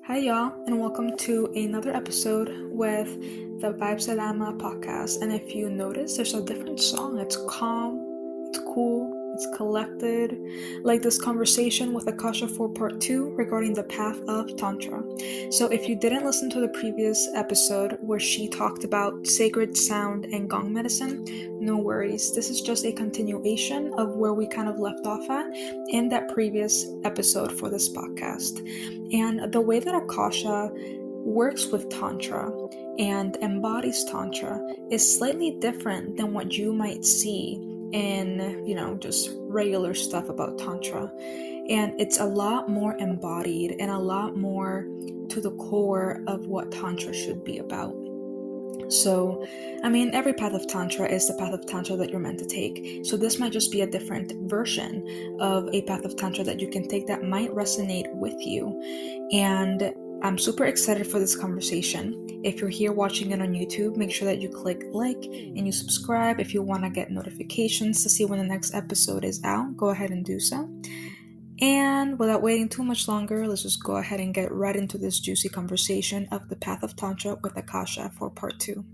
Hi, y'all, and welcome to another episode with the Vibes at Alma podcast. And if you notice, there's a different song. It's calm, it's cool, it's collected, like this conversation with Akasha for part 2 regarding the path of Tantra. So, if you didn't listen to the previous episode where she talked about sacred sound and gong medicine, no worries. This is just a continuation of where we kind of left off at in that previous episode for this podcast. And the way that Akasha works with Tantra and embodies Tantra is slightly different than what you might see in, just regular stuff about Tantra. And it's a lot more embodied and a lot more to the core of what Tantra should be about. So, every path of Tantra is the path of Tantra that you're meant to take. So, this might just be a different version of a path of Tantra that you can take that might resonate with you. And I'm super excited for this conversation. If you're here watching it on YouTube, make sure that you click like and you subscribe. If you want to get notifications to see when the next episode is out, go ahead and do so. And without waiting too much longer, let's just go ahead and get right into this juicy conversation of the Path of Tantra with Akasha for part 2.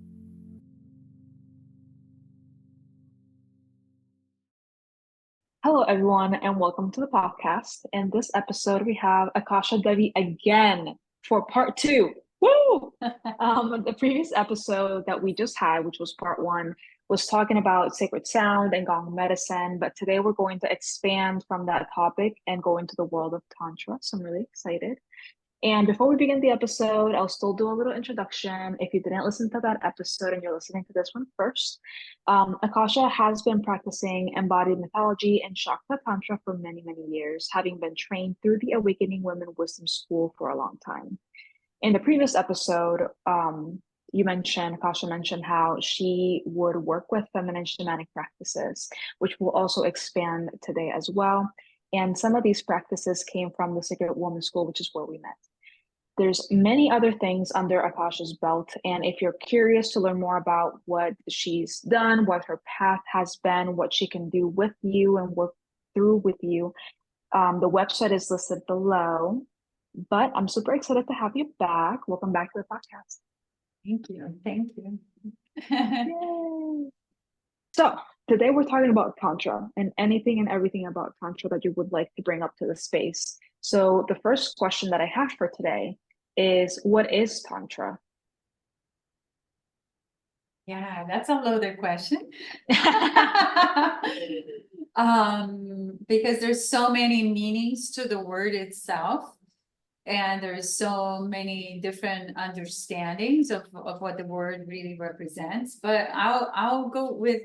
Hello, everyone, and welcome to the podcast. In this episode, we have Akasha Devi again for part 2. Woo! The previous episode that we just had, which was part 1, was talking about sacred sound and gong medicine. But today we're going to expand from that topic and go into the world of Tantra. So I'm really excited. And before we begin the episode, I'll still do a little introduction. If you didn't listen to that episode and you're listening to this one first, Akasha has been practicing embodied mythology and Shakta Tantra for many, many years, having been trained through the Awakening Women Wisdom School for a long time. In the previous episode, Akasha mentioned how she would work with feminine shamanic practices, which we'll also expand today as well. And some of these practices came from the Sacred Woman School, which is where we met. There's many other things under Akasha's belt. And if you're curious to learn more about what she's done, what her path has been, what she can do with you and work through with you, the website is listed below. But I'm super excited to have you back. Welcome back to the podcast. Thank you. Thank you. Yay. So today we're talking about Tantra and anything and everything about Tantra that you would like to bring up to the space. So the first question that I have for today is, what is Tantra? Yeah, that's a loaded question. Because there's so many meanings to the word itself, and there's so many different understandings of what the word really represents. But I'll go with,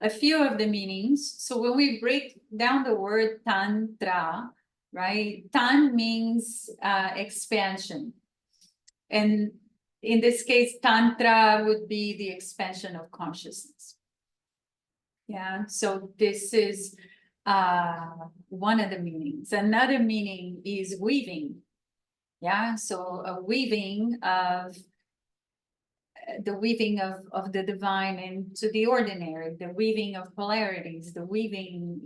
a few of the meanings. So when we break down the word Tantra, right? Tan means expansion. And in this case, Tantra would be the expansion of consciousness. Yeah, so this is one of the meanings. Another meaning is weaving. Yeah, so a weaving of the weaving of the divine into the ordinary, the weaving of polarities, the weaving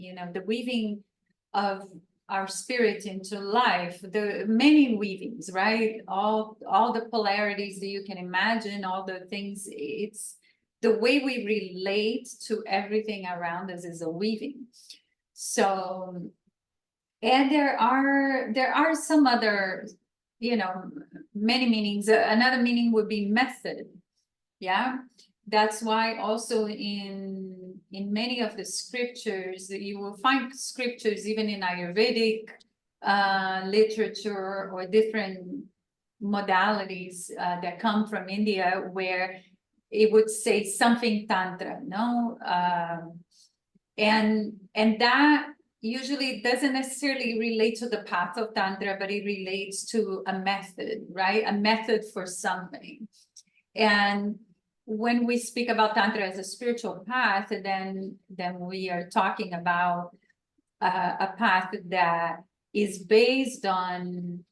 of our spirit into life, the many weavings, right? All the polarities that you can imagine, all the things. It's the way we relate to everything around us is a weaving. So, and there are some other, many meanings. Another meaning would be method. Yeah, that's why also in many of the scriptures, you will find scriptures even in Ayurvedic literature or different modalities that come from India, where it would say something Tantra, no? And that usually doesn't necessarily relate to the path of Tantra, but it relates to a method, right? A method for something. And when we speak about Tantra as a spiritual path, then we are talking about a path that is based on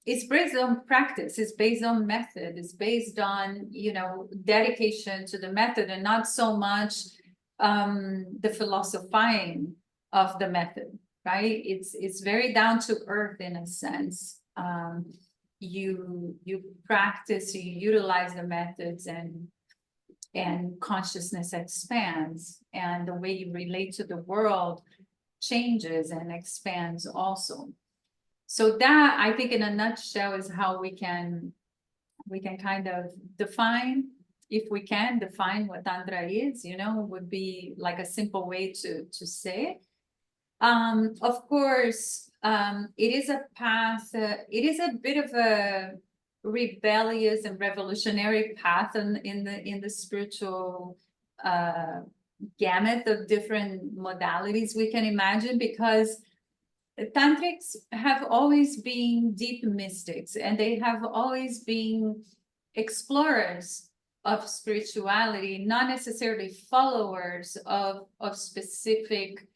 it's based on practice, it's based on method, it's based on, dedication to the method, and not so much the philosophizing of the method. right? It's very down to earth in a sense. You practice, you utilize the methods, and consciousness expands, and the way you relate to the world changes and expands also. So that, I think, in a nutshell, is how we can kind of define, if we can define what Tantra is, would be like a simple way to say it. Of course, it is a path, it is a bit of a rebellious and revolutionary path in the spiritual gamut of different modalities we can imagine, because tantrics have always been deep mystics, and they have always been explorers of spirituality, not necessarily followers of specific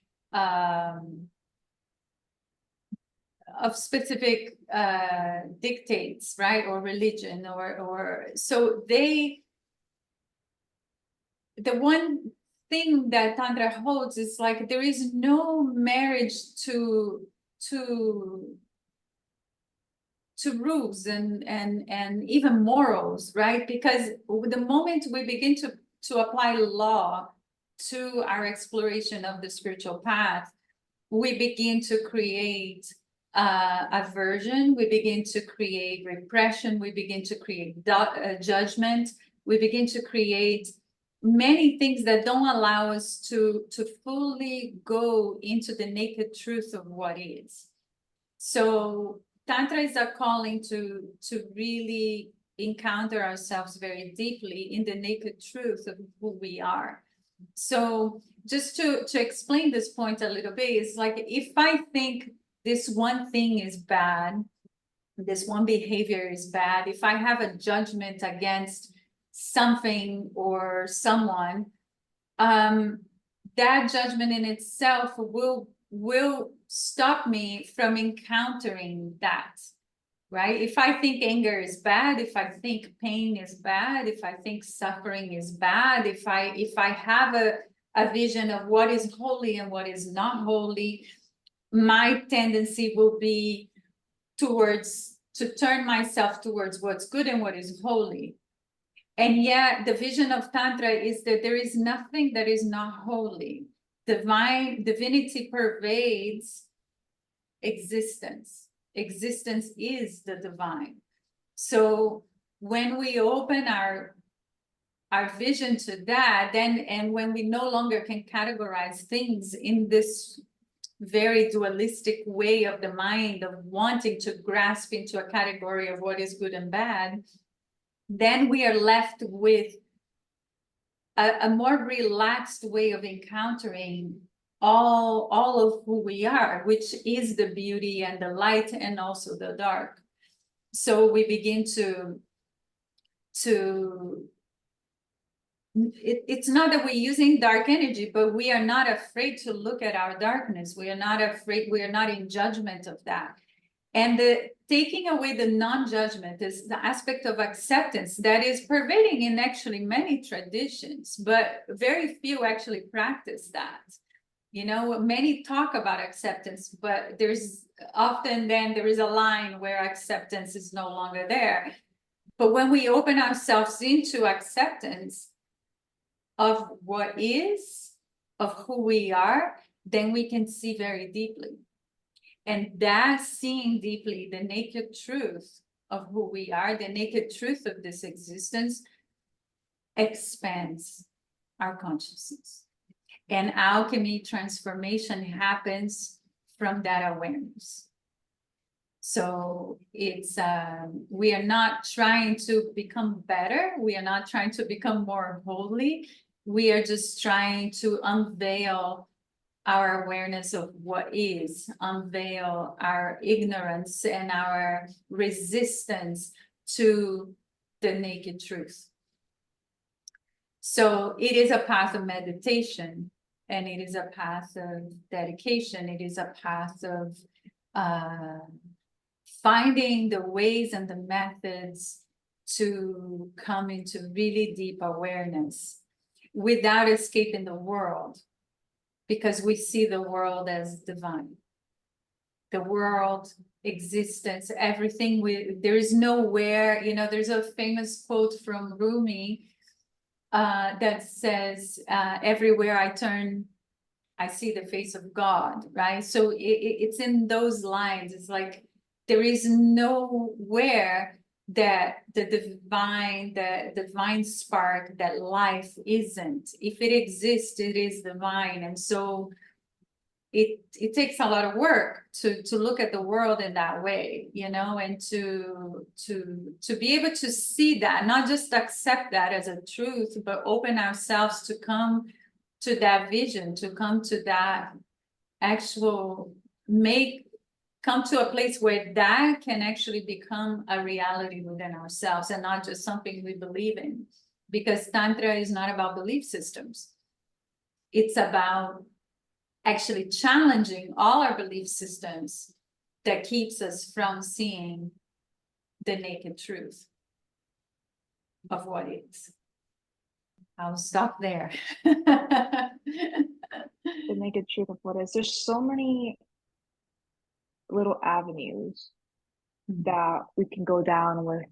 dictates, right, or religion, or so they. The one thing that Tantra holds is like there is no marriage to rules and even morals, right? Because the moment we begin to apply law to our exploration of the spiritual path, we begin to create aversion, we begin to create repression, we begin to create judgment, we begin to create many things that don't allow us to fully go into the naked truth of what is. So Tantra is a calling to really encounter ourselves very deeply in the naked truth of who we are. So just to explain this point a little bit, it's like if I think this one thing is bad, this one behavior is bad, if I have a judgment against something or someone, that judgment in itself will stop me from encountering that, right? If I think anger is bad, if I think pain is bad, if I think suffering is bad, if I have a vision of what is holy and what is not holy, my tendency will be to turn myself towards what's good and what is holy. And yet the vision of Tantra is that there is nothing that is not holy. Divinity pervades existence. Existence is the divine. So when we open our vision to that, and when we no longer can categorize things in this very dualistic way of the mind, of wanting to grasp into a category of what is good and bad, then we are left with a more relaxed way of encountering all of who we are, which is the beauty and the light and also the dark. So we begin it's not that we're using dark energy, but we are not afraid to look at our darkness. We are not afraid, we are not in judgment of that. And the taking away the non-judgment is the aspect of acceptance that is pervading in actually many traditions, but very few actually practice that. Many talk about acceptance, but there's often then there is a line where acceptance is no longer there. But when we open ourselves into acceptance of what is, of who we are, then we can see very deeply. And that seeing deeply the naked truth of who we are, the naked truth of this existence, expands our consciousness. And alchemy transformation happens from that awareness. So it's we are not trying to become better. We are not trying to become more holy. We are just trying to unveil our awareness of what is, unveil our ignorance and our resistance to the naked truth. So it is a path of meditation, and it is a path of dedication. It is a path of finding the ways and the methods to come into really deep awareness without escaping the world, because we see the world as divine. the world, existence, everything. There is nowhere, there's a famous quote from Rumi that says, everywhere I turn, I see the face of God, right? So it's in those lines. It's like there is nowhere that the divine spark, that life isn't. If it exists, it is divine. And so it takes a lot of work to look at the world in that way, and to be able to see that, not just accept that as a truth, but open ourselves to come to that vision, to come to that actual come to a place where that can actually become a reality within ourselves and not just something we believe in. Because Tantra is not about belief systems. It's about actually challenging all our belief systems that keeps us from seeing the naked truth of what is. I'll stop there. The naked truth of what is. There's so many little avenues that we can go down with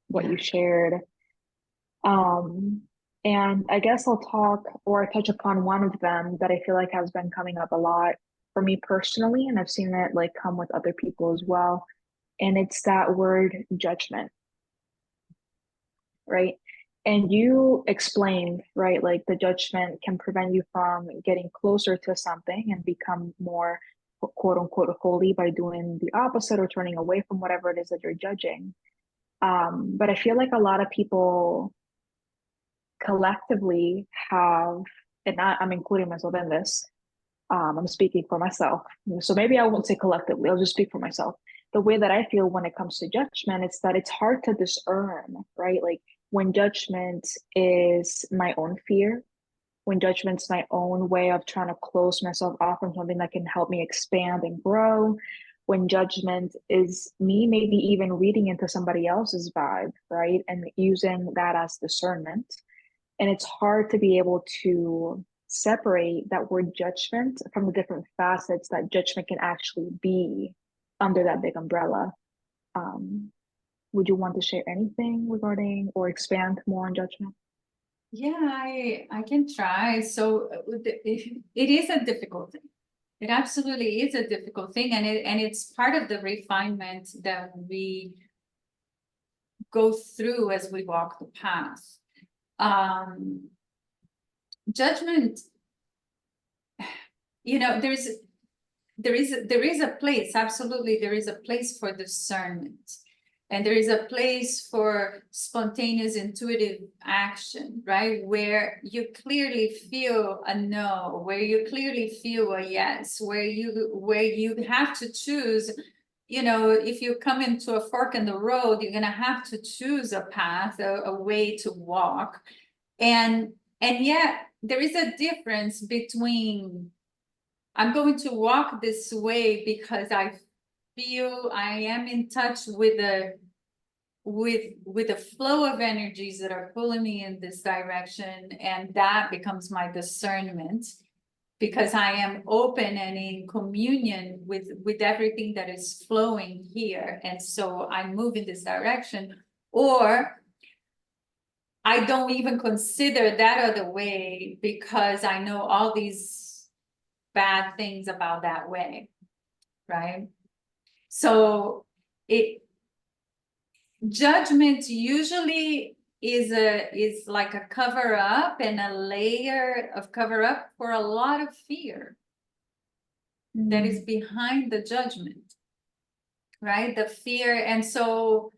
what you shared. And I guess I'll talk or touch upon one of them that I feel like has been coming up a lot for me personally, and I've seen it like come with other people as well. And it's that word judgment, right? And you explained, right, like the judgment can prevent you from getting closer to something and become more quote unquote holy by doing the opposite or turning away from whatever it is that you're judging. But I feel like a lot of people collectively have, and I'm including myself in this, I'm speaking for myself. So maybe I won't say collectively, I'll just speak for myself. The way that I feel when it comes to judgment, it's that it's hard to discern, right? Like when judgment is my own fear, when judgment's my own way of trying to close myself off from something that can help me expand and grow, when judgment is me maybe even reading into somebody else's vibe, right? And using that as discernment. And it's hard to be able to separate that word judgment from the different facets that judgment can actually be under that big umbrella. Would you want to share anything regarding or expand more on judgment? Yeah, I can try. So it is a difficult thing. It absolutely is a difficult thing, and it's part of the refinement that we go through as we walk the path. Judgment, there is a place, absolutely, there is a place for discernment. And there is a place for spontaneous intuitive action, right? Where you clearly feel a no, where you clearly feel a yes, where you have to choose, if you come into a fork in the road, you're gonna have to choose a path, a way to walk. And yet there is a difference between I'm going to walk this way because I feel I am in touch with the flow of energies that are pulling me in this direction, and that becomes my discernment because I am open and in communion with everything that is flowing here, and so I move in this direction. Or I don't even consider that other way because I know all these bad things about that way, right? So judgment usually is like a cover up and a layer of cover up for a lot of fear that is behind the judgment, right? The fear. And so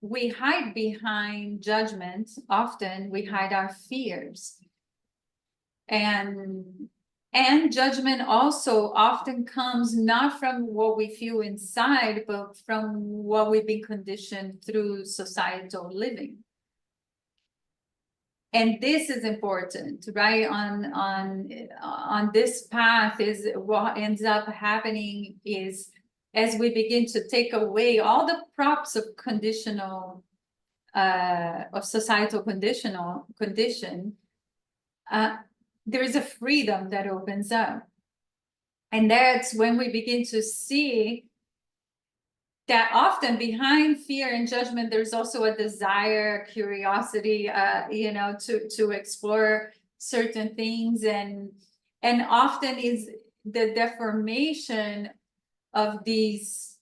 we hide behind judgment. Often we hide our fears. And judgment also often comes not from what we feel inside, but from what we've been conditioned through societal living. And this is important, right? On this path is what ends up happening is as we begin to take away all the props of conditional, of societal condition, there is a freedom that opens up. And that's when we begin to see that often behind fear and judgment, there's also a desire, curiosity, to explore certain things, and often is the deformation of these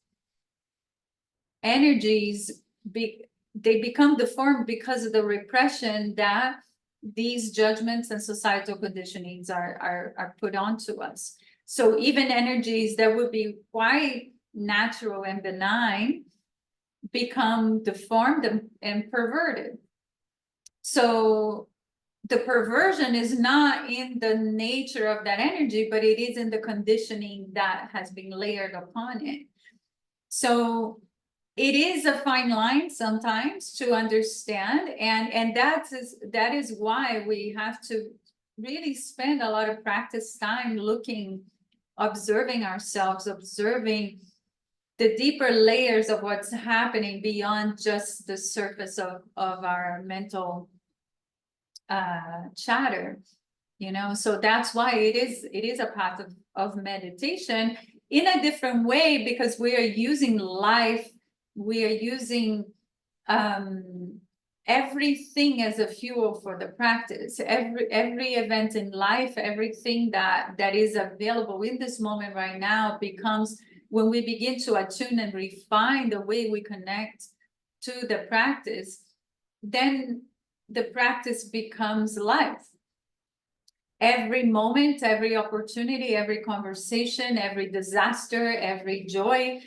energies. They become deformed because of the repression that these judgments and societal conditionings are put onto us. So even energies that would be quite natural and benign become deformed and perverted. So the perversion is not in the nature of that energy, but it is in the conditioning that has been layered upon it. So it is a fine line sometimes to understand, and that is why we have to really spend a lot of practice time looking, observing ourselves, observing the deeper layers of what's happening beyond just the surface of our mental chatter, so that's why it is a path of meditation in a different way, because we are using life, we are using everything as a fuel for the practice. Every event in life, everything that is available in this moment right now becomes, when we begin to attune and refine the way we connect to the practice, then the practice becomes life. Every moment, every opportunity, every conversation, every disaster, every joy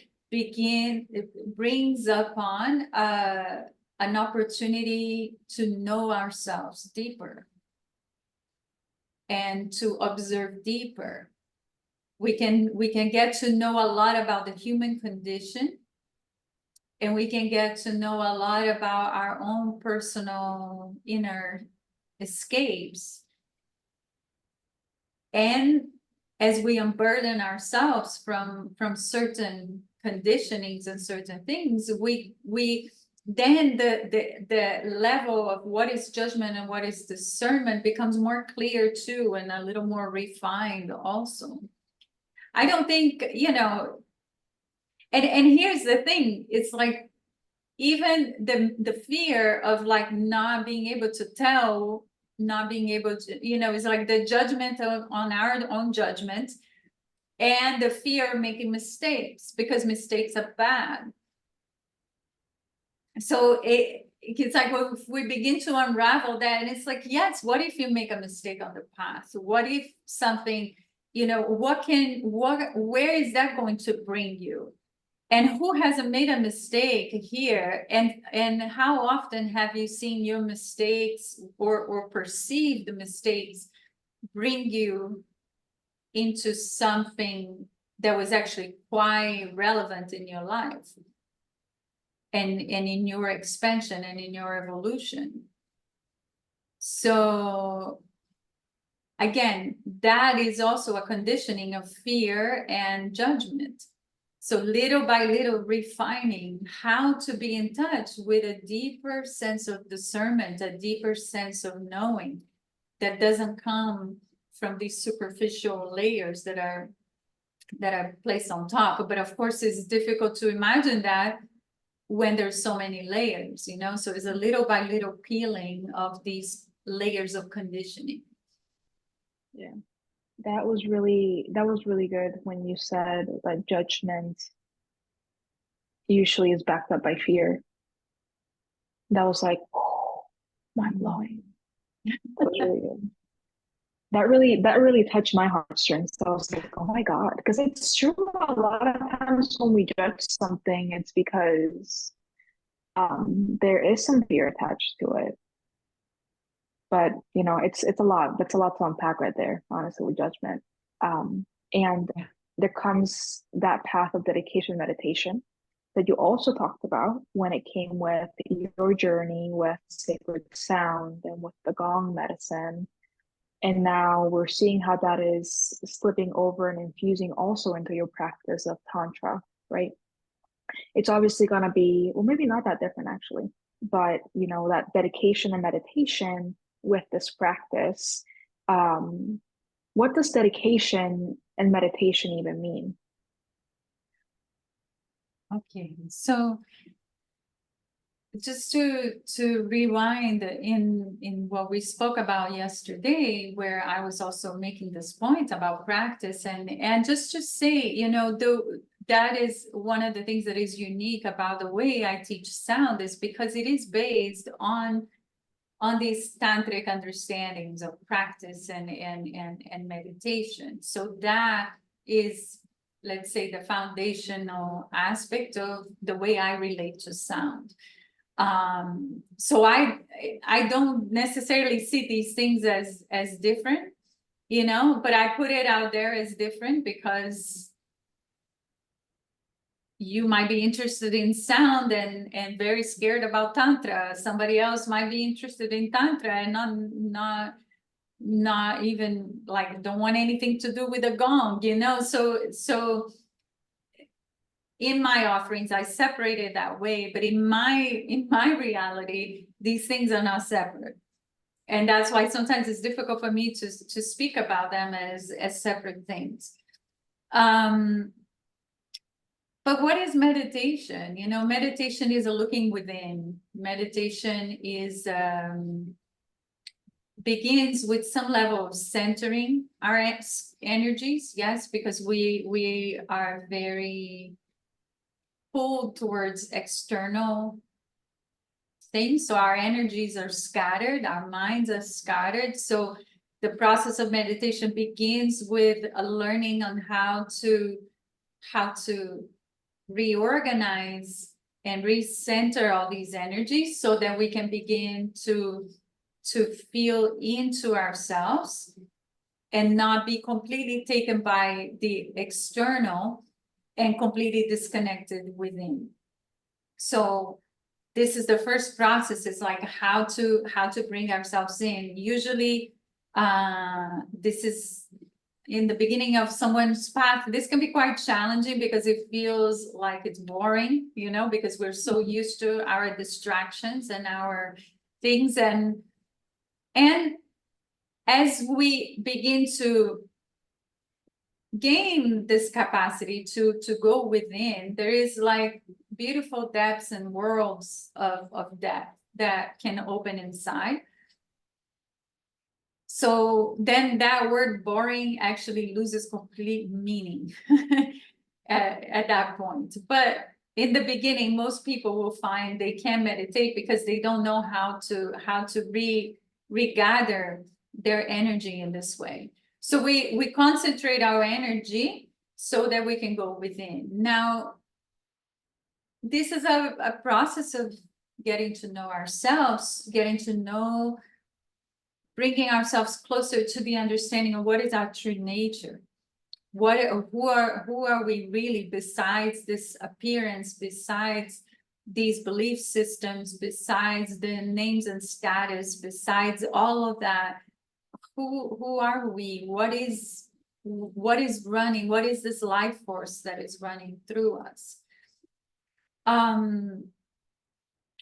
brings upon an opportunity to know ourselves deeper and to observe deeper. We can get to know a lot about the human condition, and we can get to know a lot about our own personal inner escapes. And as we unburden ourselves from certain conditionings and certain things, we then the level of what is judgment and what is discernment becomes more clear too, and a little more refined also. I don't think, and here's the thing, it's like even the fear of like not being able to tell, not being able to, it's like the judgment on our own judgment, and the fear of making mistakes, because mistakes are bad. So it's like, well, if we begin to unravel that, and it's like, yes, what if you make a mistake on the path? What if something, where is that going to bring you? And who hasn't made a mistake here? And how often have you seen your mistakes or perceived mistakes bring you into something that was actually quite relevant in your life and in your expansion and in your evolution? So again, that is also a conditioning of fear and judgment. So little by little refining how to be in touch with a deeper sense of discernment, a deeper sense of knowing that doesn't come from these superficial layers that are placed on top. But of course, it's difficult to imagine that when there's so many layers, so it's a little by little peeling of these layers of conditioning. Yeah. That was really good when you said that judgment usually is backed up by fear. That was like, oh, mind blowing. That was really good. That really touched my heartstrings. So I was like, oh my God, because it's true. A lot of times when we judge something, it's because there is some fear attached to it. But it's a lot. That's a lot to unpack right there, honestly, with judgment. And there comes that path of dedication meditation that you also talked about when it came with your journey with sacred sound and with the gong medicine. And now we're seeing how that is slipping over and infusing also into your practice of Tantra, right? It's obviously going to be, well, maybe not that different actually, but that dedication and meditation with this practice what does dedication and meditation even mean? Okay, so just to rewind in what we spoke about yesterday, where I was also making this point about practice, and just to say, you know, that is one of the things that is unique about the way I teach sound, is because it is based on these tantric understandings of practice and meditation. So that is, let's say, the foundational aspect of the way I relate to sound. So I don't necessarily see these things as different, you know, but I put it out there as different because you might be interested in sound and very scared about Tantra. Somebody else might be interested in Tantra and not even, like, don't want anything to do with a gong, you know. So in my offerings, I separate it that way, but in my reality, these things are not separate. And that's why sometimes it's difficult for me to speak about them as separate things. But what is meditation? You know, meditation is a looking within. Meditation is begins with some level of centering our energies, yes, because we are very pulled towards external things. So our energies are scattered, our minds are scattered. So the process of meditation begins with a learning on how to reorganize and recenter all these energies so that we can begin to feel into ourselves and not be completely taken by the external and completely disconnected within. So this is the first process, is like how to bring ourselves in. Usually this is in the beginning of someone's path. This can be quite challenging because it feels like it's boring, you know, because we're so used to our distractions and our things. And as we begin to gain this capacity to go within, there is like beautiful depths and worlds of depth that can open inside. So then that word boring actually loses complete meaning at that point. But in the beginning, most people will find they can meditate because they don't know how to regather their energy in this way. So we concentrate our energy so that we can go within. Now, this is a process of getting to know ourselves, getting to know, bringing ourselves closer to the understanding of what is our true nature. Who are we really, besides this appearance, besides these belief systems, besides the names and status, besides all of that? Who are we? What is running? What is this life force that is running through us?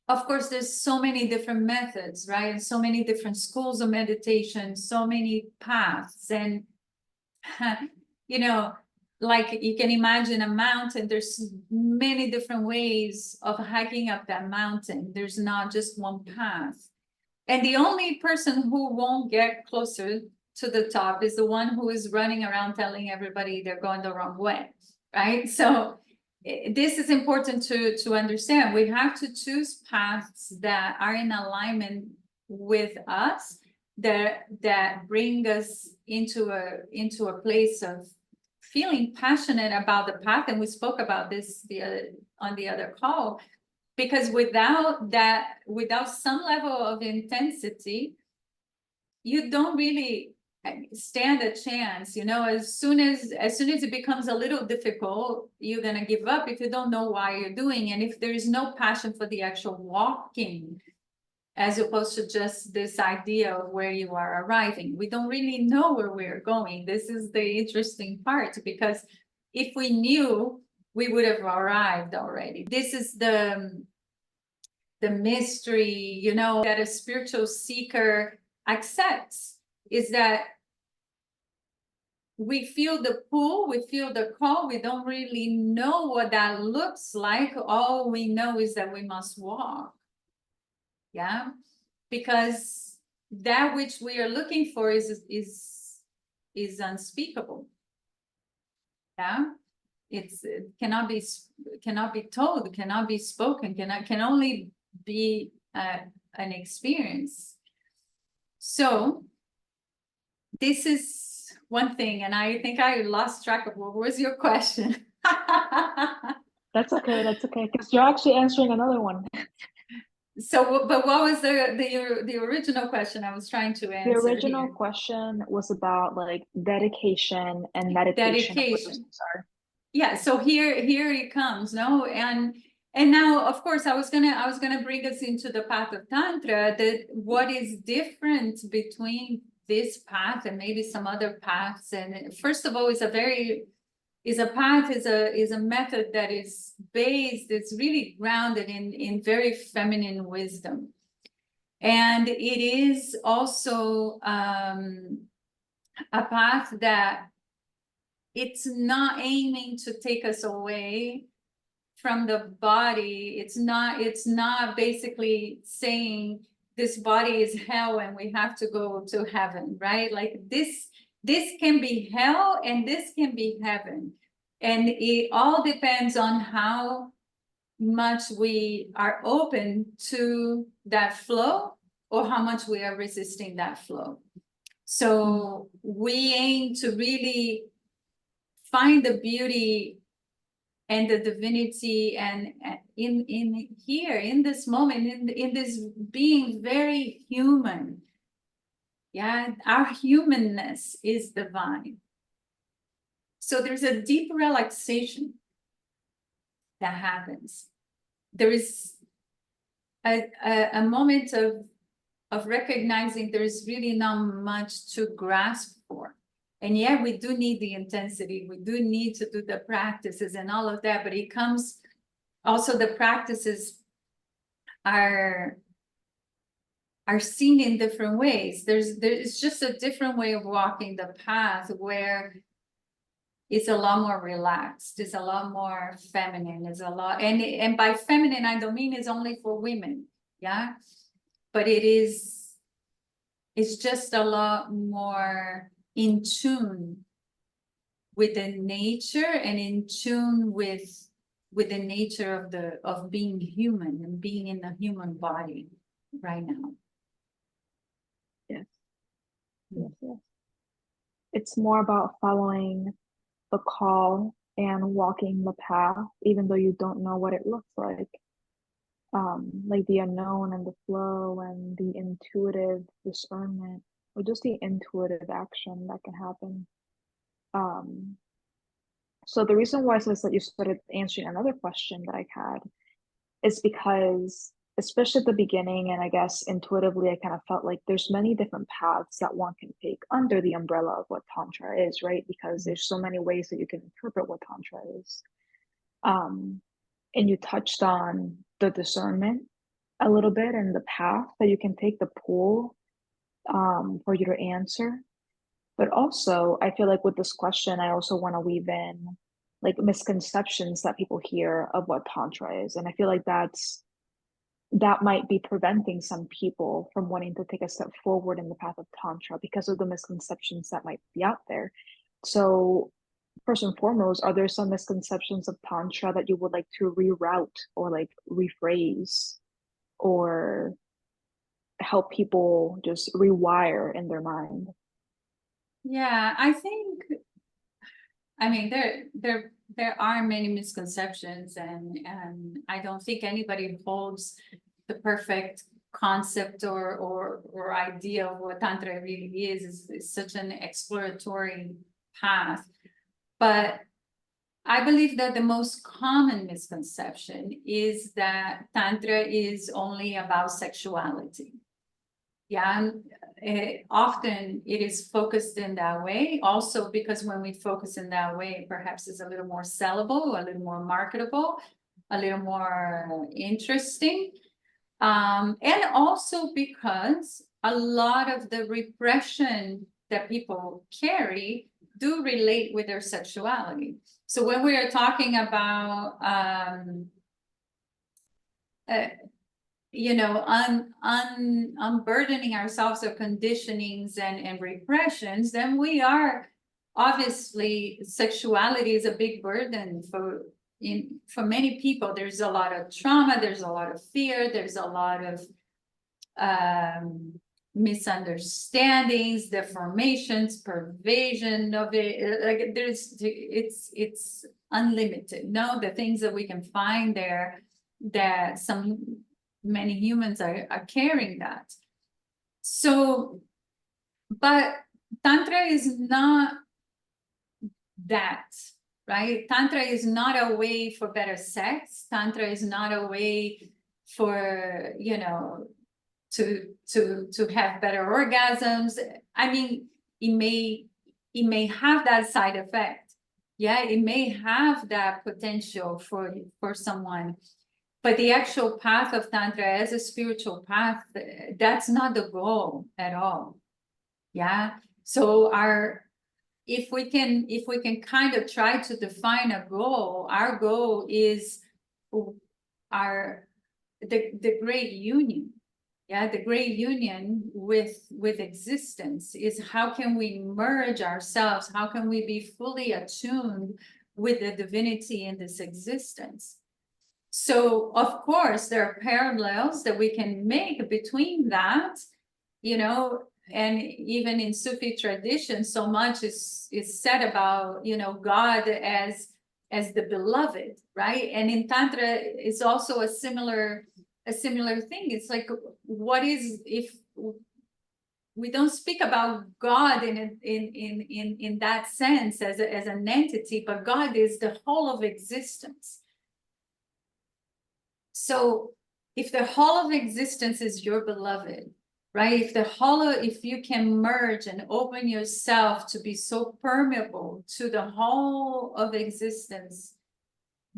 Of course, there's so many different methods, right? And so many different schools of meditation, so many paths. And, you know, like you can imagine a mountain, there's many different ways of hiking up that mountain. There's not just one path. And the only person who won't get closer to the top is the one who is running around telling everybody they're going the wrong way, right? So this is important to understand. We have to choose paths that are in alignment with us, that bring us into a place of feeling passionate about the path. And we spoke about this on the other call, because without some level of intensity, you don't really stand a chance. You know, as soon as it becomes a little difficult, you're gonna give up if you don't know why you're doing, and if there is no passion for the actual walking, as opposed to just this idea of where you are arriving. We don't really know where we're going. This is the interesting part, because if we knew, we would have arrived already. This is the mystery, you know, that a spiritual seeker accepts, is that we feel the pull, we feel the call, we don't really know what that looks like. All we know is that we must walk. Yeah, because that which we are looking for is unspeakable. Yeah, it cannot be told, cannot be spoken, can only be an experience. So this is one thing, and I think I lost track of what was your question. That's okay, because you're actually answering another one. So, but what was the original question I was trying to answer? The original here? question was about like dedication and meditation. Dedication. Yeah, so here it comes, no? And now, of course, I was gonna bring us into the path of Tantra, that what is different between this path and maybe some other paths. And first of all, is a method that is based, it's really grounded in very feminine wisdom. And it is also a path that it's not aiming to take us away from the body. It's not basically saying this body is hell and we have to go to heaven, right? Like this can be hell and this can be heaven. And it all depends on how much we are open to that flow or how much we are resisting that flow. So we aim to really find the beauty and the divinity and in here, in this moment, in this being very human. Yeah, our humanness is divine. So there's a deep relaxation that happens. There is a moment of recognizing there is really not much to grasp for. And yeah, we do need the intensity, we do need to do the practices and all of that, but it comes also, the practices are seen in different ways. There's just a different way of walking the path where it's a lot more relaxed, it's a lot more feminine, it's a lot, and by feminine I don't mean it's only for women, yeah, but it's just a lot more in tune with the nature and in tune with the nature of being human and being in the human body right now. Yes. It's more about following the call and walking the path, even though you don't know what it looks like. Like the unknown and the flow and the intuitive discernment, or just the intuitive action that can happen. So the reason why I said that you started answering another question that I had is because, especially at the beginning, and I guess intuitively, I kind of felt like there's many different paths that one can take under the umbrella of what Tantra is, right? Because there's so many ways that you can interpret what Tantra is. And you touched on the discernment a little bit and the path that you can take, the pull for you to answer. But also, I feel like with this question, I also want to weave in like misconceptions that people hear of what Tantra is. And I feel like that might be preventing some people from wanting to take a step forward in the path of Tantra because of the misconceptions that might be out there. So first and foremost, are there some misconceptions of Tantra that you would like to reroute or like rephrase or help people just rewire in their mind? Yeah, I mean, there are many misconceptions, and I don't think anybody holds the perfect concept or idea of what Tantra really is. It's such an exploratory path. But I believe that the most common misconception is that Tantra is only about sexuality. Yeah, often it is focused in that way. Also, because when we focus in that way, perhaps it's a little more sellable, a little more marketable, a little more interesting. And also because a lot of the repression that people carry do relate with their sexuality. So when we are talking about unburdening ourselves of conditionings and repressions, then we are obviously, sexuality is a big burden for many people. There's a lot of trauma, there's a lot of fear, there's a lot of misunderstandings, deformations, pervasion of it. Like it's unlimited. No, the things that we can find there, that many humans are carrying that. So, but Tantra is not that, right? Tantra is not a way for better sex. Tantra is not a way for, to have better orgasms. I mean, it may have that side effect. Yeah, it may have that potential for someone. But the actual path of Tantra as a spiritual path, that's not the goal at all. Yeah. So if we can kind of try to define a goal, our goal is the great union. Yeah, the great union with existence is how can we merge ourselves? How can we be fully attuned with the divinity in this existence? So, of course, there are parallels that we can make between that, and even in Sufi tradition, so much is said about, God as the beloved, right? And in Tantra, it's also a similar thing. It's like, what is, if we don't speak about God in that sense as an entity, but God is the whole of existence. So if the whole of existence is your beloved, right? If you can merge and open yourself to be so permeable to the whole of existence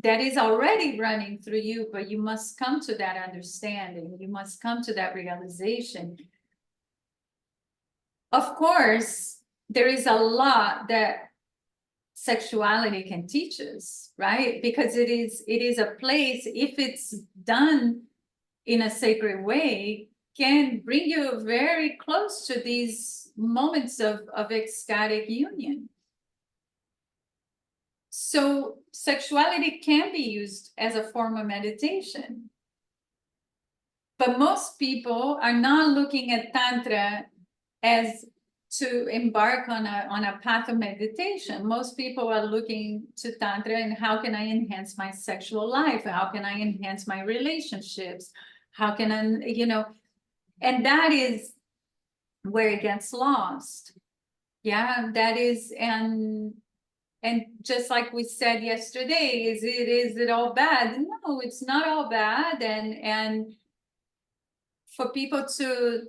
that is already running through you, but you must come to that understanding. You must come to that realization. Of course, there is a lot that sexuality can teach us, right? Because it is a place, if it's done in a sacred way, can bring you very close to these moments of ecstatic union. So sexuality can be used as a form of meditation. But most people are not looking at Tantra as to embark on a path of meditation. Most people are looking to Tantra and how can I enhance my sexual life? How can I enhance my relationships? How can I, and that is where it gets lost. Yeah, that is, and just like we said yesterday, is it all bad? No, it's not all bad. And for people to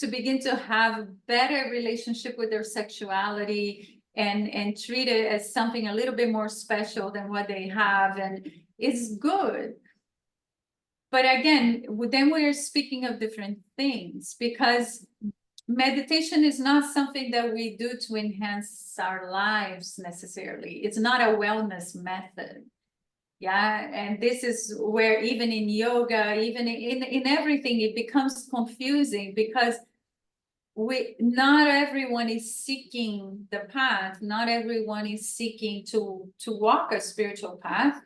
begin to have a better relationship with their sexuality and treat it as something a little bit more special than what they have, and it's good. But again, then we're speaking of different things, because meditation is not something that we do to enhance our lives necessarily. It's not a wellness method. Yeah, and this is where even in yoga, even in everything, it becomes confusing, because not everyone is seeking the path. Not everyone is seeking to walk a spiritual path.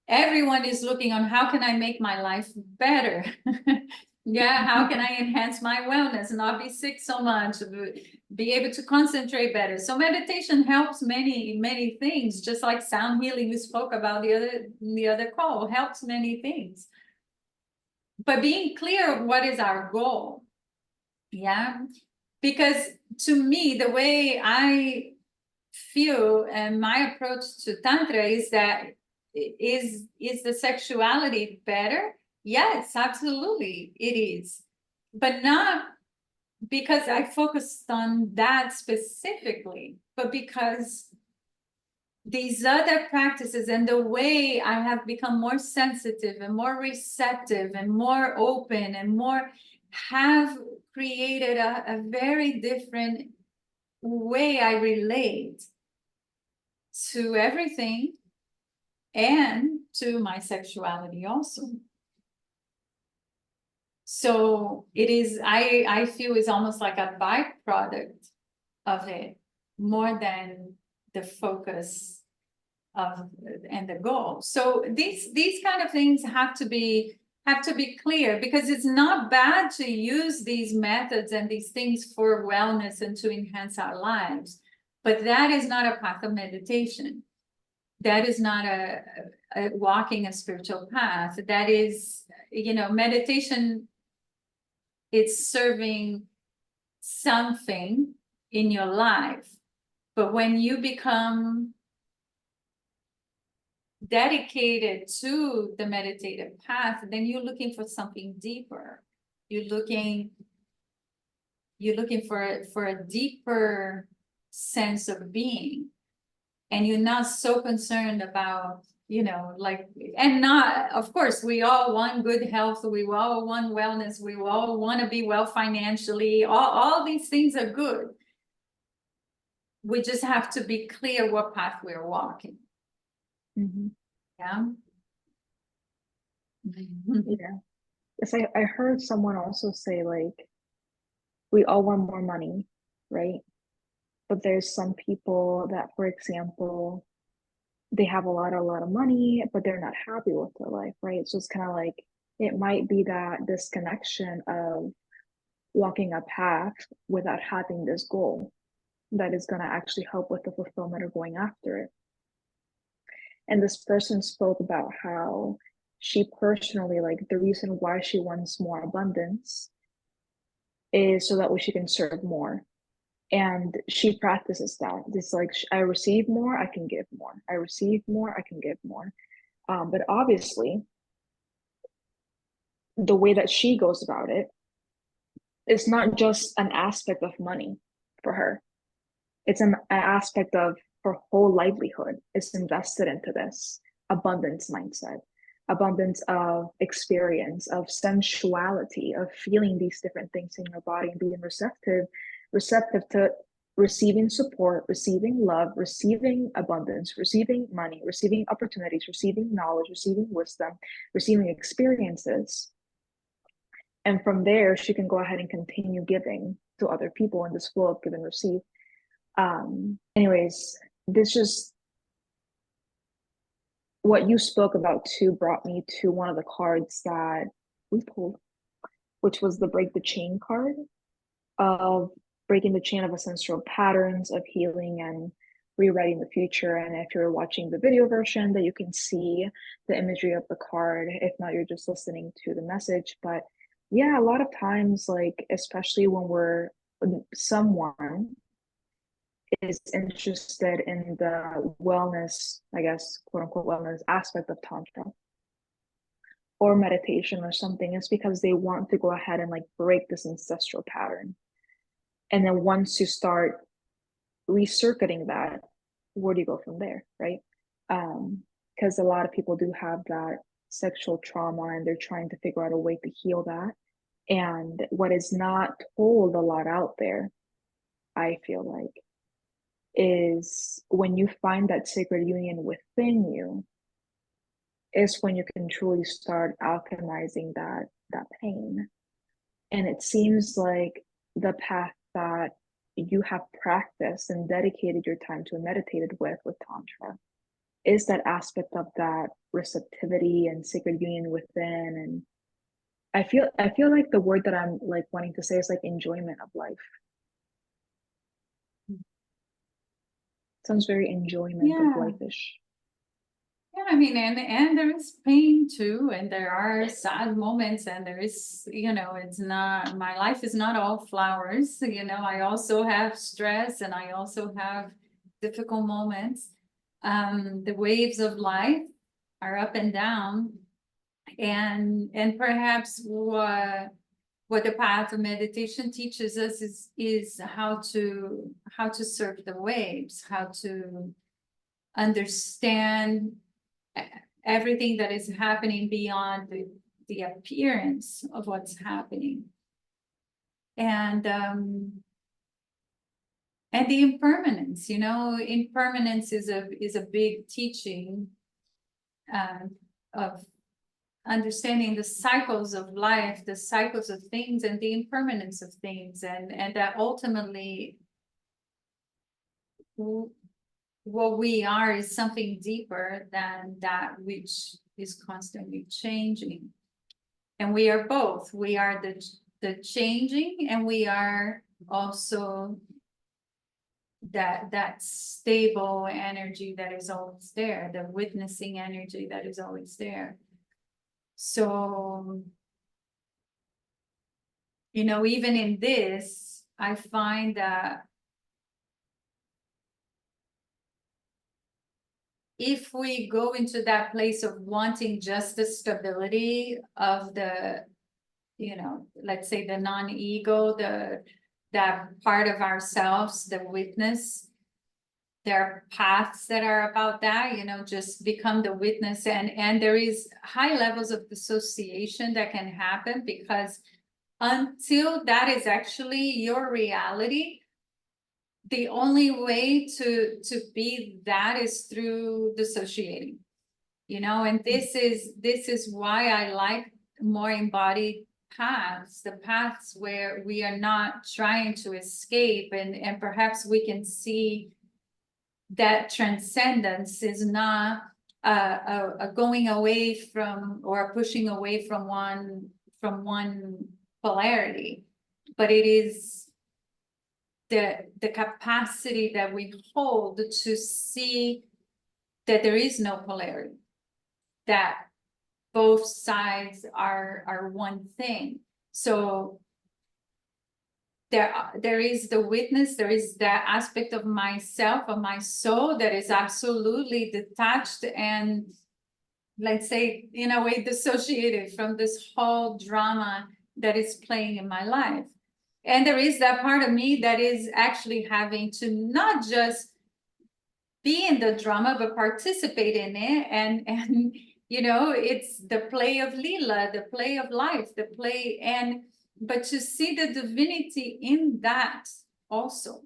Everyone is looking on how can I make my life better? Yeah, how can I enhance my wellness and not be sick so much, be able to concentrate better? So meditation helps many things, just like sound healing we spoke about the other call, helps many things. But being clear of what is our goal, yeah, because to me, the way I feel and my approach to Tantra is that is the sexuality better? Yes, absolutely, it is. But not because I focused on that specifically, but because these other practices and the way I have become more sensitive and more receptive and more open and more have created a very different way I relate to everything and to my sexuality also. So it is, I feel it's almost like a byproduct of it more than the focus of and the goal. So these kind of things have to be clear, because it's not bad to use these methods and these things for wellness and to enhance our lives, but that is not a path of meditation. That is not a walking a spiritual path. That is, meditation, it's serving something in your life. But when you become dedicated to the meditative path, then you're looking for something deeper. You're looking for a deeper sense of being. And you're not so concerned about, and not, of course, we all want good health, we all want wellness, we all want to be well financially, all these things are good. We just have to be clear what path we're walking. Mm-hmm. Yeah. Yeah. Yes, I heard someone also say, like, we all want more money, right? But there's some people that, for example, they have a lot of money, but they're not happy with their life, right? So it's kind of like, it might be that disconnection of walking a path without having this goal that is going to actually help with the fulfillment of going after it. And this person spoke about how she personally, like, the reason why she wants more abundance is so that way she can serve more. And she practices that. It's like, I receive more, I can give more. I receive more, I can give more. But obviously, the way that she goes about it is not just an aspect of money for her. It's an aspect of her whole livelihood is invested into this abundance mindset, abundance of experience, of sensuality, of feeling these different things in your body and being receptive to receiving support, receiving love, receiving abundance, receiving money, receiving opportunities, receiving knowledge, receiving wisdom, receiving experiences. And from there, she can go ahead and continue giving to other people in this flow of give and receive. Anyways, this just, what you spoke about too brought me to one of the cards that we pulled, which was the break the chain card, of breaking the chain of ancestral patterns, of healing and rewriting the future. And if you're watching the video version, that you can see the imagery of the card. If not, you're just listening to the message. But yeah, a lot of times, like, especially when someone is interested in the wellness, I guess, quote unquote, wellness aspect of Tantra or meditation or something, it's because they want to go ahead and, like, break this ancestral pattern. And then once you start recircuiting that, where do you go from there, right? Because a lot of people do have that sexual trauma and they're trying to figure out a way to heal that. And what is not told a lot out there, I feel like, is when you find that sacred union within you, is when you can truly start alchemizing that pain. And it seems like the path that you have practiced and dedicated your time to and meditated with Tantra is that aspect of that receptivity and sacred union within. And I feel like the word that I'm, like, wanting to say is, like, enjoyment of life. Sounds very enjoyment of life-ish. Yeah, I mean, and there is pain too, and there are sad moments, and there is, it's not, my life is not all flowers. I also have stress, and I also have difficult moments. The waves of life are up and down, and perhaps what the path of meditation teaches us is how to surf the waves, how to understand everything that is happening beyond the appearance of what's happening. And And the impermanence, impermanence is a big teaching of understanding the cycles of life, the cycles of things, and the impermanence of things, and that ultimately what we are is something deeper than that which is constantly changing. And we are both. We are the changing, and we are also that stable energy that is always there, the witnessing energy that is always there. So, even in this, I find that if we go into that place of wanting just the stability of the, let's say the non-ego, that part of ourselves, the witness, there are paths that are about that, just become the witness. And there is high levels of dissociation that can happen, because until that is actually your reality, the only way to be that is through dissociating, and this is why I like more embodied paths, the paths where we are not trying to escape, and perhaps we can see that transcendence is not a going away from, or a pushing away from one polarity, but it is the capacity that we hold to see that there is no polarity, that both sides are one thing. So there is the witness, there is that aspect of myself, of my soul, that is absolutely detached and, let's say, in a way, dissociated from this whole drama that is playing in my life. And there is that part of me that is actually having to not just be in the drama, but participate in it. And it's the play of Lila, the play of life, the play, but to see the divinity in that also,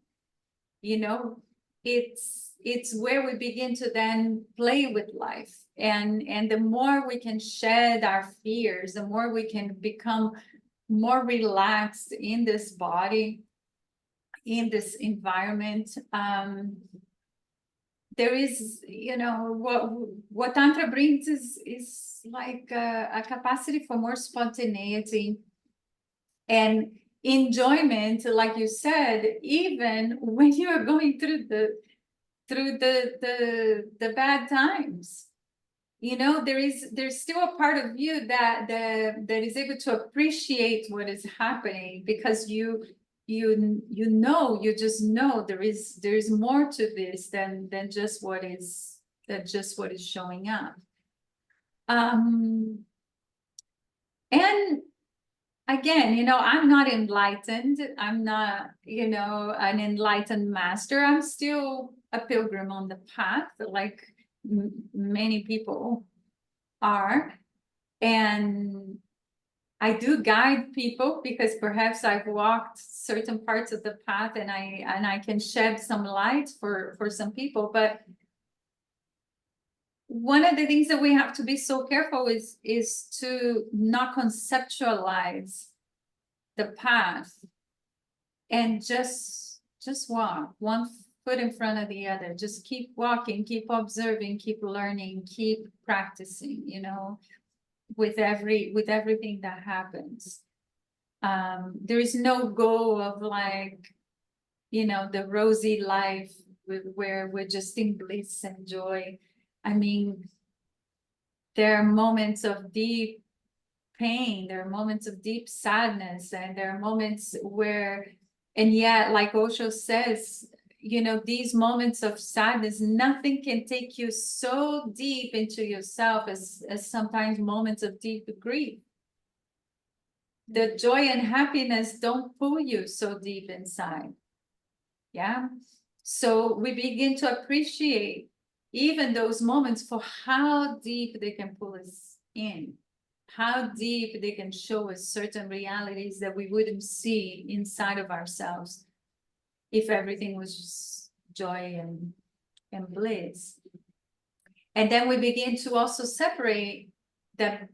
it's where we begin to then play with life. And the more we can shed our fears, the more we can become more relaxed in this body, in this environment. There is, what Tantra brings is like a capacity for more spontaneity and enjoyment, like you said, even when you are going through the bad times. There's still a part of you that is able to appreciate what is happening, because you just know there is more to this than just what is showing up. And again, I'm not enlightened. I'm not, an enlightened master. I'm still a pilgrim on the path, like many people are. And I do guide people, because perhaps I've walked certain parts of the path, and I can shed some light for some people. But one of the things that we have to be so careful is to not conceptualize the path and just walk one foot in front of the other. Just keep walking, keep observing, keep learning, keep practicing, with everything that happens. There is no goal of the rosy life where we're just in bliss and joy. I mean, there are moments of deep pain, there are moments of deep sadness, and there are moments where, and yet, like Osho says, these moments of sadness, nothing can take you so deep into yourself as sometimes moments of deep grief. The joy and happiness don't pull you so deep inside. Yeah. So we begin to appreciate even those moments for how deep they can pull us in, how deep they can show us certain realities that we wouldn't see inside of ourselves. if everything was just joy and bliss. And then we begin to also separate that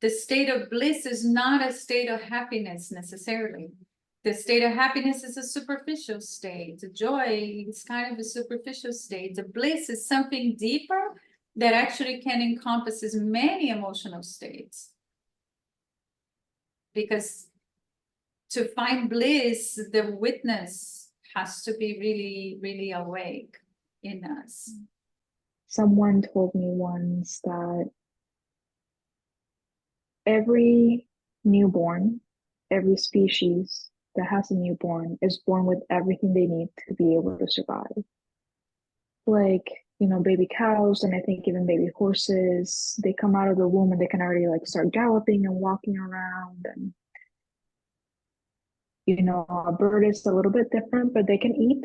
the state of bliss is not a state of happiness necessarily. The state of happiness is a superficial state. The joy is kind of a superficial state. The bliss is something deeper that actually can encompass many emotional states. Because to find bliss, the witness has to be really, really awake in us. Someone told me once that every newborn, every species that has a newborn is born with everything they need to be able to survive. Like, baby cows, and I think even baby horses, they come out of the womb and they can already like start galloping and walking around. And a bird is a little bit different, but they can eat,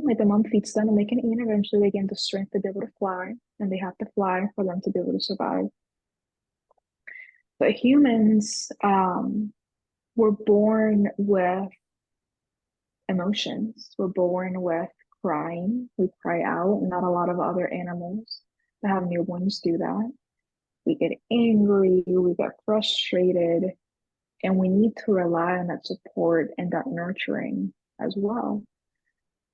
like the mom feeds them and they can eat. Eventually they gain the strength to be able to fly, and they have to fly for them to be able to survive. But humans, were born with emotions. We're born with crying. We cry out. Not a lot of other animals that have newborns do that. We get angry, we get frustrated, and we need to rely on that support and that nurturing as well.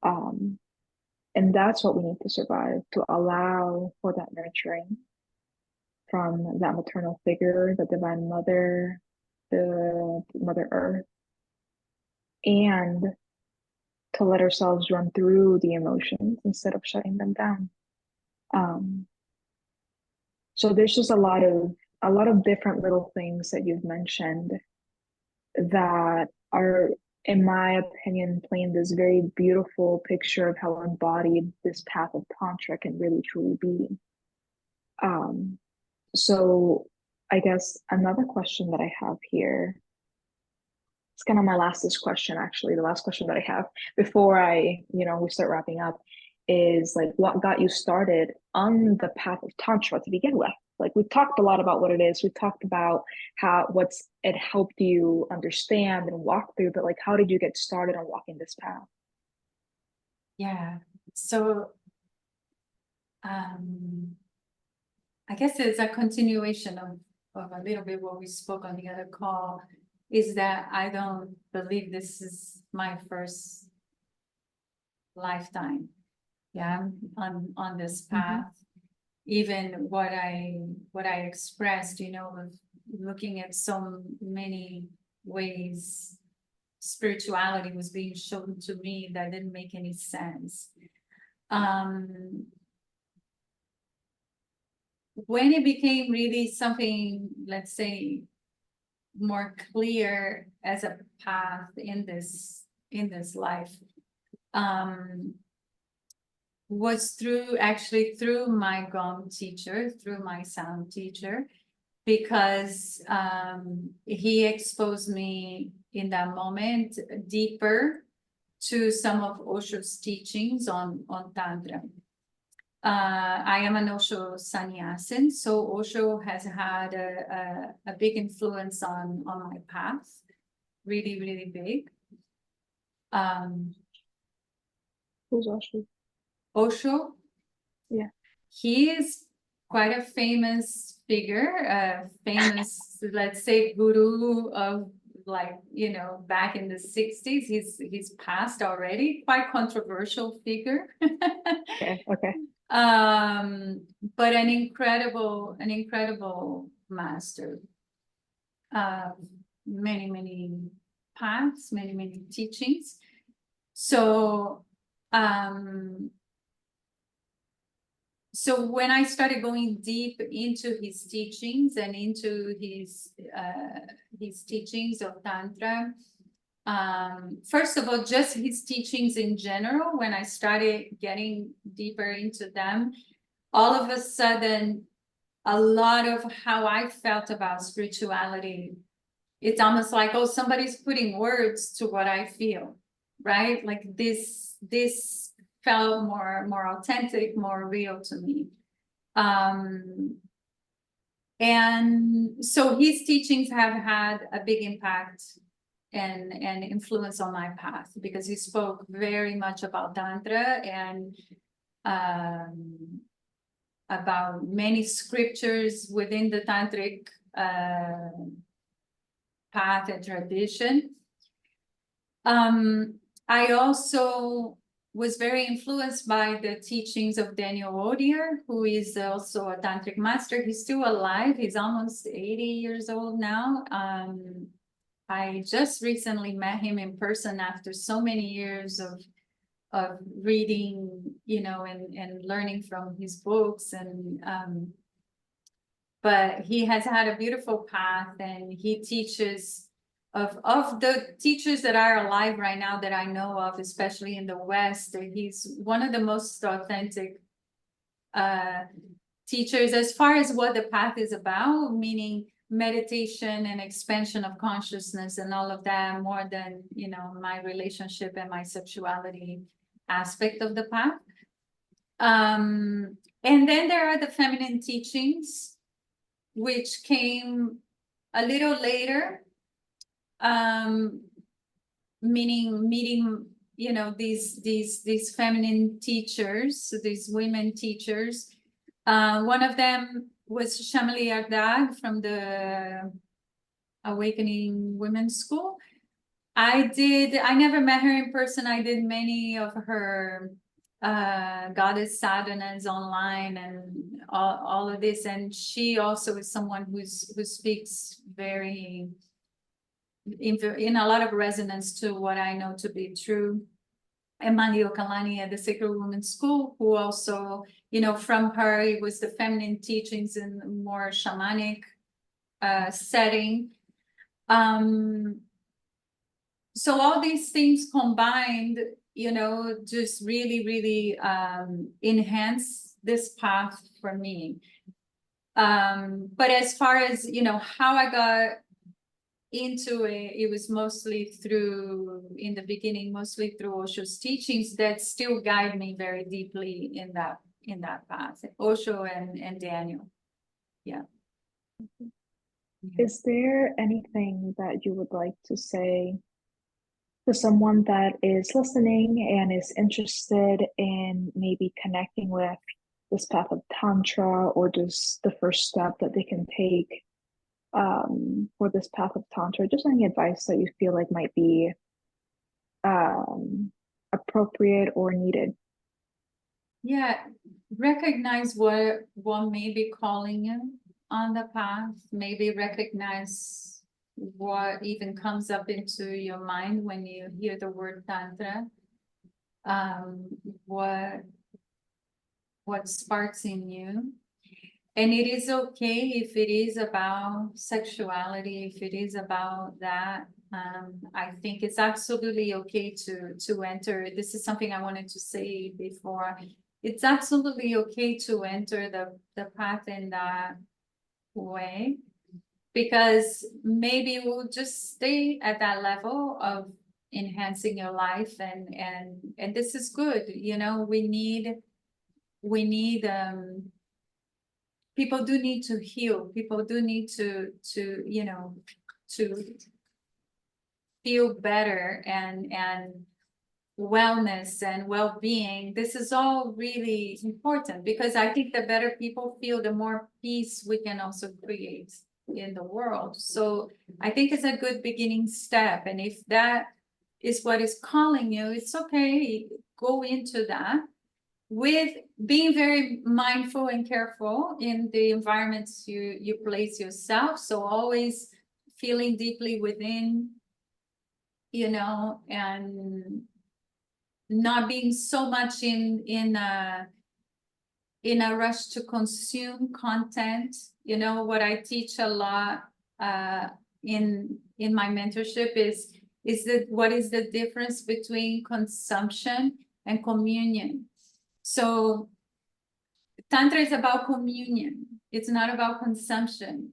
And that's what we need to survive, to allow for that nurturing from that maternal figure, the divine mother, the Mother Earth, and to let ourselves run through the emotions instead of shutting them down. So there's just a lot of different little things that you've mentioned that are, in my opinion, paint this very beautiful picture of how embodied this path of Tantra can really truly be. So I guess another question that I have here, it's kind of my lastest question, actually, the last question that I have before we start wrapping up, is like, what got you started on the path of Tantra to begin with? Like, we've talked a lot about what it is. We've talked about what's it helped you understand and walk through, but like, how did you get started on walking this path? Yeah. So I guess it's a continuation of a little bit what we spoke on the other call, is that I don't believe this is my first lifetime. Yeah, on this path. Even what I expressed, of looking at so many ways spirituality was being shown to me that didn't make any sense. When it became really something, let's say, more clear as a path in this life, was through my gong teacher, through my sound teacher, because he exposed me in that moment deeper to some of Osho's teachings on Tantra. I am an Osho sannyasin, so Osho has had a big influence on my path, really, really big. Who's Osho? Osho, yeah, he is quite a famous figure, let's say, guru of, like, back in the 60s. He's passed already, quite controversial figure. okay. But an incredible master. Many paths, many teachings. So when I started going deep into his teachings and into his teachings of Tantra, first of all, just his teachings in general, when I started getting deeper into them, all of a sudden, a lot of how I felt about spirituality, it's almost like, oh, somebody's putting words to what I feel, right? Like this felt more authentic, more real to me. And so his teachings have had a big impact and influence on my path, because he spoke very much about Tantra and about many scriptures within the Tantric path and tradition. I also was very influenced by the teachings of Daniel Odier, who is also a Tantric master. He's still alive. He's almost 80 years old now. I just recently met him in person after so many years of reading, and learning from his books. But he has had a beautiful path, and he teaches of the teachers that are alive right now that I know of, especially in the West. He's one of the most authentic teachers as far as what the path is about, meaning meditation and expansion of consciousness and all of that, more than my relationship and my sexuality aspect of the path. And then there are the feminine teachings, which came a little later, meaning meeting these feminine teachers, these women teachers. One of them was Shamali Ardag from the Awakening Women's School. I never met her in person. I did many of her goddess sadhanas online and all of this. And she also is someone who speaks very in a lot of resonance to what I know to be true. And Mandi Okalani at the Sacred Women's School, who also, from her, it was the feminine teachings in more shamanic setting. So all these things combined, just really, really enhance this path for me. But as far as, how I got into it was mostly in the beginning, mostly through Osho's teachings that still guide me very deeply in that path. Osho and Daniel. Yeah. Is there anything that you would like to say to someone that is listening and is interested in maybe connecting with this path of Tantra, or just the first step that they can take for this path of Tantra? Just any advice that you feel like might be appropriate or needed? Yeah, recognize what may be calling you on the path. Maybe recognize what even comes up into your mind when you hear the word Tantra. What sparks in you. And it is okay if it is about sexuality, if it is about that. I think it's absolutely okay to enter. This is something I wanted to say before. It's absolutely okay to enter the path in that way, because maybe we'll just stay at that level of enhancing your life, and this is good. We need people do need to heal. People do need to feel better, and wellness and well-being. This is all really important, because I think the better people feel, the more peace we can also create in the world. So I think it's a good beginning step. And if that is what is calling you, it's okay. Go into that with being very mindful and careful in the environments you place yourself. So always feeling deeply within, and not being so much in a rush to consume content. What I teach a lot in my mentorship is that what is the difference between consumption and communion. So Tantra is about communion. It's not about consumption.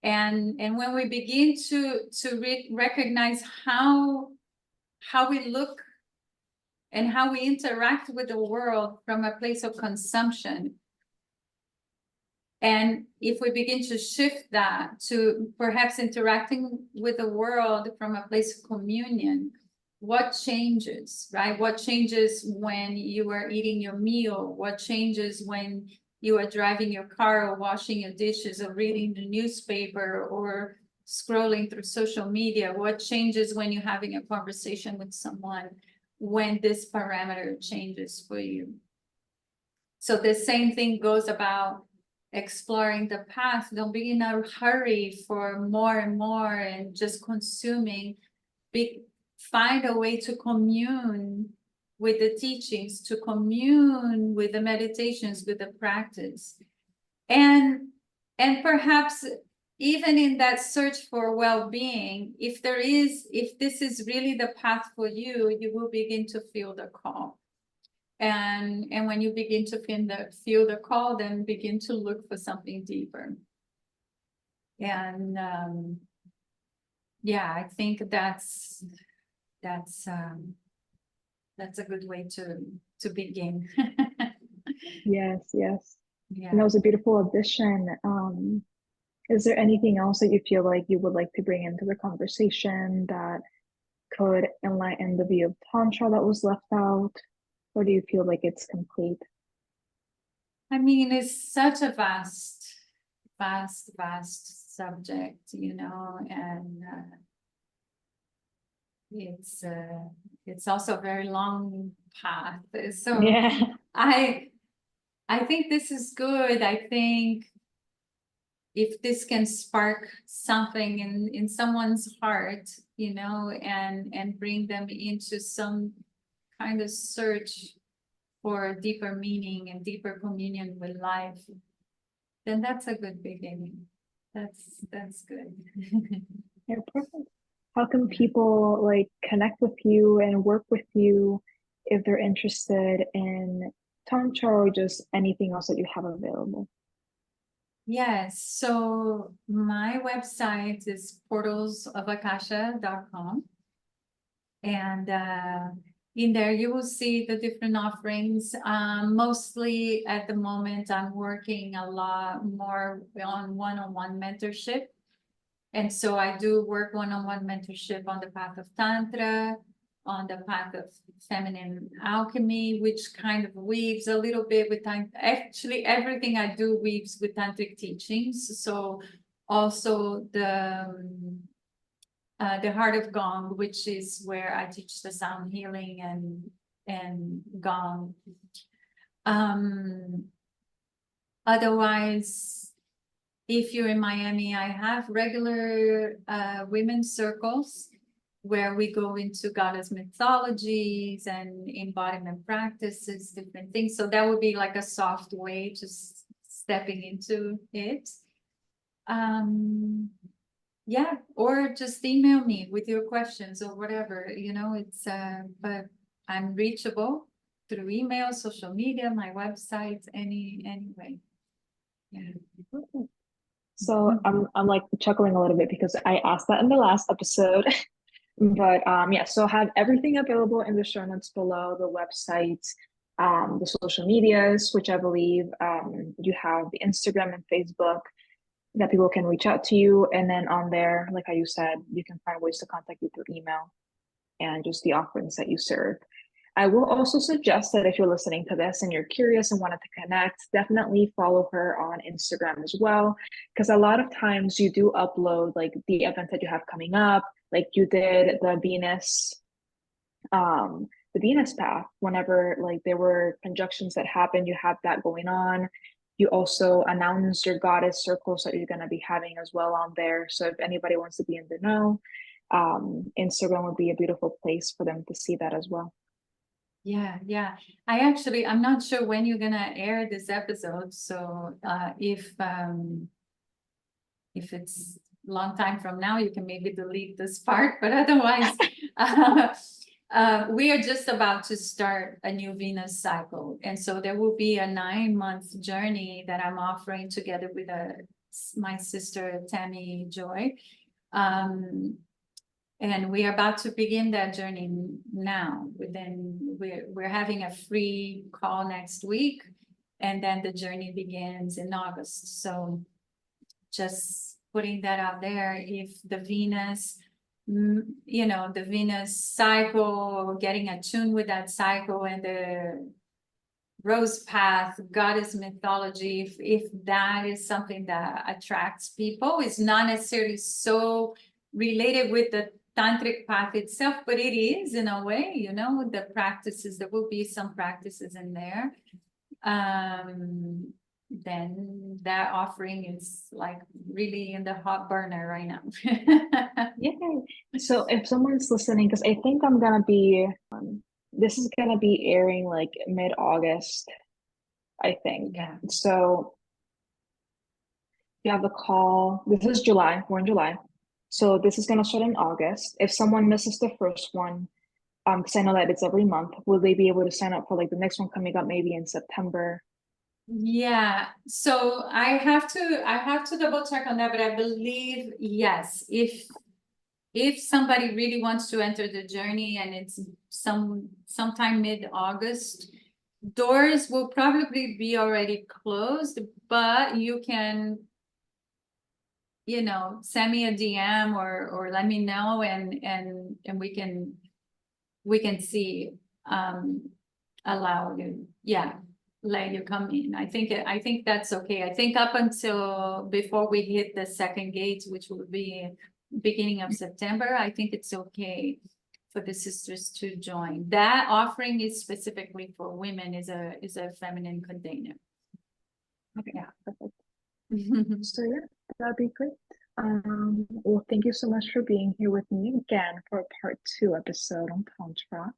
And when we begin to recognize how we look and how we interact with the world from a place of consumption, And if we begin to shift that to perhaps interacting with the world from a place of communion, what changes, right? What changes when you are eating your meal? What changes when you are driving your car or washing your dishes or reading the newspaper or scrolling through social media? What changes when you're having a conversation with someone when this parameter changes for you? So the same thing goes about exploring the path. Don't be in a hurry for more and more and just consuming. Find a way to commune with the teachings, to commune with the meditations, with the practice. And perhaps even in that search for well-being, if this is really the path for you, you will begin to feel the call. And when you begin to feel the call, then begin to look for something deeper. And yeah, I think that's a good way to begin. Yes, yes. Yeah. And that was a beautiful addition. Is there anything else that you feel like you would like to bring into the conversation that could enlighten the view of Tantra that was left out? Or do you feel like it's complete? I mean, it's such a vast subject, you know, and it's also a very long path. So Yeah. I think this is good. I think if this can spark something in someone's heart, you know, and bring them into some kind of search for deeper meaning and deeper communion with life, then that's a good beginning. That's good. Yeah, perfect. How can people like connect with you and work with you if they're interested in Tantra or just anything else that you have available? Yes, so my website is portalsofakasha.com. And in there you will see the different offerings. Mostly at the moment, I'm working a lot more on one-on-one mentorship. And so I do work one-on-one mentorship on the path of Tantra, on the path of feminine alchemy, which kind of weaves a little bit with actually everything I do weaves with tantric teachings. So also the heart of gong, which is where I teach the sound healing and gong. Otherwise, if you're in Miami, I have regular women's circles where we go into goddess mythologies and embodiment practices, different things. So that would be like a soft way to stepping into it. Yeah, or just email me with your questions or whatever, you know, it's but I'm reachable through email, social media, my website, anyway. Yeah. So I'm like chuckling a little bit because I asked that in the last episode. But yeah, so I have everything available in the show notes below, the website, the social medias, which I believe you have the Instagram and Facebook that people can reach out to you. And then on there, like how you said, you can find ways to contact you through email and just the offerings that you serve. I will also suggest that if you're listening to this and you're curious and wanted to connect, definitely follow her on Instagram as well. Because a lot of times you do upload like the events that you have coming up, like you did the Venus path, whenever like there were conjunctions that happened, you have that going on. You also announce your goddess circles that you're going to be having as well on there. So if anybody wants to be in the know, Instagram would be a beautiful place for them to see that as well. Yeah. I'm not sure when you're gonna air this episode. So if it's a long time from now, you can maybe delete this part, but otherwise, we are just about to start a new Venus cycle. And so there will be a 9-month journey that I'm offering together with my sister, Tammy Joy. And we are about to begin that journey now. We're having a free call next week. and then the journey begins in August. So just putting that out there, if the Venus, the Venus cycle, getting attuned with that cycle, and the rose path, goddess mythology, if that is something that attracts people, it's not necessarily so related with the tantric path itself, but it is in a way, the practices, there will be some practices in there. Then that offering is like really in the hot burner right now. Yeah. So if someone's listening, because I think I'm gonna be this is gonna be airing like mid-August, I think. Yeah. So you have the call. This is July. We're in July. So this is gonna start in August. If someone misses the first one, because I know that it's every month, will they be able to sign up for like the next one coming up maybe in September? Yeah, so I have to double check on that, but I believe yes. If somebody really wants to enter the journey and it's sometime mid-August, doors will probably be already closed, but you can send me a DM or let me know, and we can see allow you, let you come in. I think that's okay. I think up until before we hit the second gate, which will be beginning of September, I think it's okay for the sisters to join. That offering is specifically for women, is a feminine container. Okay, yeah, perfect. So yeah, that'd be great. Well, thank you so much for being here with me again for a part 2 episode on Tantra.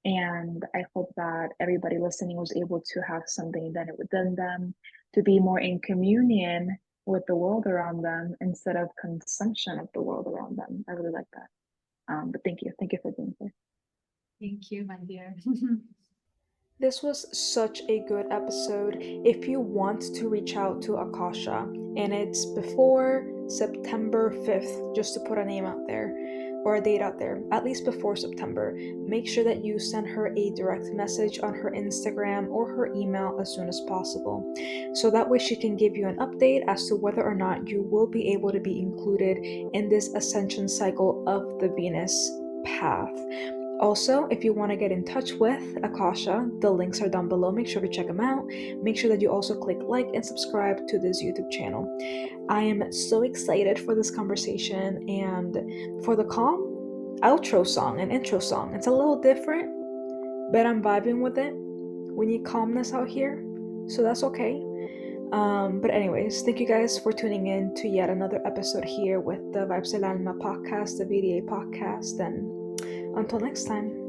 And I hope that everybody listening was able to have something that within them to be more in communion with the world around them instead of consumption of the world around them. I really like that. But thank you. Thank you for being here. Thank you, my dear. This was such a good episode. If you want to reach out to Akasha, and it's before September 5th, just to put a name out there, or a date out there, at least before September, make sure that you send her a direct message on her Instagram or her email as soon as possible. So that way she can give you an update as to whether or not you will be able to be included in this ascension cycle of the Venus path. Also, if you want to get in touch with Akasha, the links are down below. Make sure to check them out. Make sure that you also click like and subscribe to this YouTube channel. I am so excited for this conversation and for the calm outro song and intro song. It's a little different, but I'm vibing with it. We need calmness out here, so that's okay. But anyways, thank you guys for tuning in to yet another episode here with the Vibes del Alma podcast, the VDA podcast, and until next time.